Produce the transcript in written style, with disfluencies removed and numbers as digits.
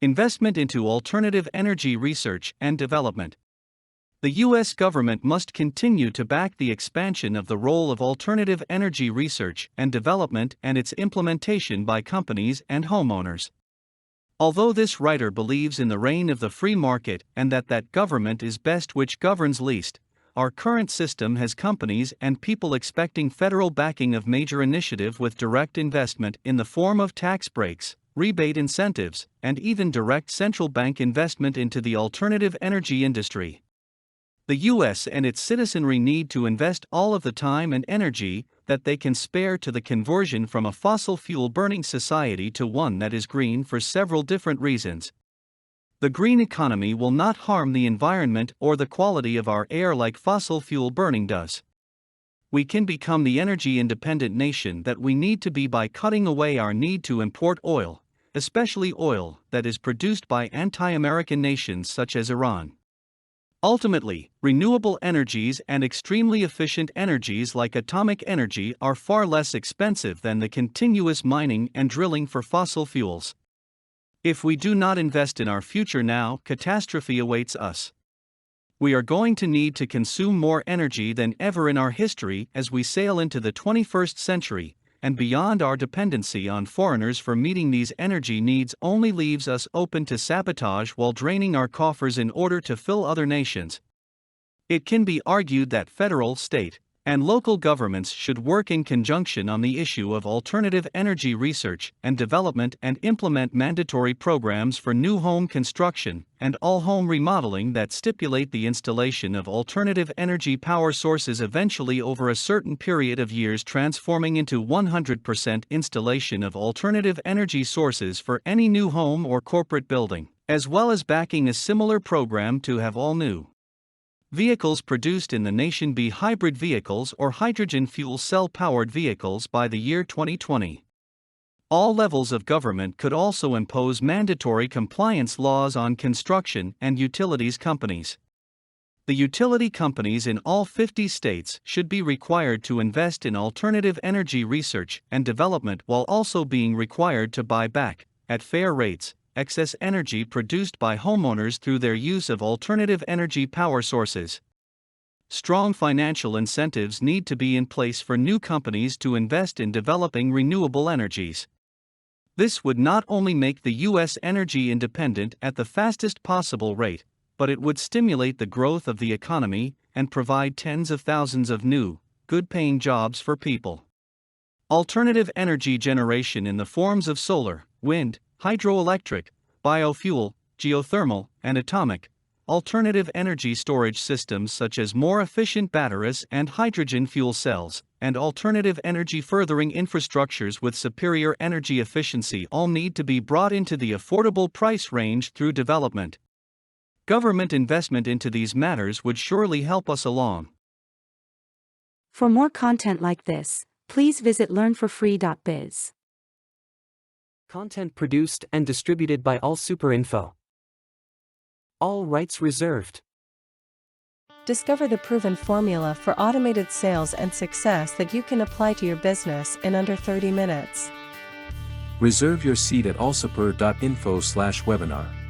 Investment into alternative energy research and development. The U.S. government must continue to back the expansion of the role of alternative energy research and development and its implementation by companies and homeowners. Although this writer believes in the reign of the free market and that government is best which governs least, our current system has companies and people expecting federal backing of major initiative with direct investment in the form of tax breaks, rebate incentives, and even direct central bank investment into the alternative energy industry. The U.S. and its citizenry need to invest all of the time and energy that they can spare to the conversion from a fossil fuel burning society to one that is green for several different reasons. The green economy will not harm the environment or the quality of our air like fossil fuel burning does. We can become the energy independent nation that we need to be by cutting away our need to import oil, especially oil that is produced by anti-American nations such as Iran. Ultimately, renewable energies and extremely efficient energies like atomic energy are far less expensive than the continuous mining and drilling for fossil fuels. If we do not invest in our future now, catastrophe awaits us. We are going to need to consume more energy than ever in our history as we sail into the 21st century, and beyond. Our dependency on foreigners for meeting these energy needs only leaves us open to sabotage while draining our coffers in order to fill other nations. It can be argued that federal, state, and local governments should work in conjunction on the issue of alternative energy research and development and implement mandatory programs for new home construction and all home remodeling that stipulate the installation of alternative energy power sources eventually over a certain period of years, transforming into 100% installation of alternative energy sources for any new home or corporate building, as well as backing a similar program to have all new vehicles produced in the nation be hybrid vehicles or hydrogen fuel cell powered vehicles by the year 2020. All levels of government could also impose mandatory compliance laws on construction and utilities companies. The utility companies in all 50 states should be required to invest in alternative energy research and development while also being required to buy back, at fair rates, excess energy produced by homeowners through their use of alternative energy power sources. Strong financial incentives need to be in place for new companies to invest in developing renewable energies. This would not only make the U.S. energy independent at the fastest possible rate, but it would stimulate the growth of the economy and provide tens of thousands of new, good-paying jobs for people. Alternative energy generation in the forms of solar, wind, hydroelectric, biofuel, geothermal, and atomic, alternative energy storage systems such as more efficient batteries and hydrogen fuel cells, and alternative energy furthering infrastructures with superior energy efficiency all need to be brought into the affordable price range through development. Government investment into these matters would surely help us along. For more content like this, please visit learnforfree.biz. Content produced and distributed by AllSuperInfo. All rights reserved. Discover the proven formula for automated sales and success that you can apply to your business in under 30 minutes. Reserve your seat at allsuper.info/webinar.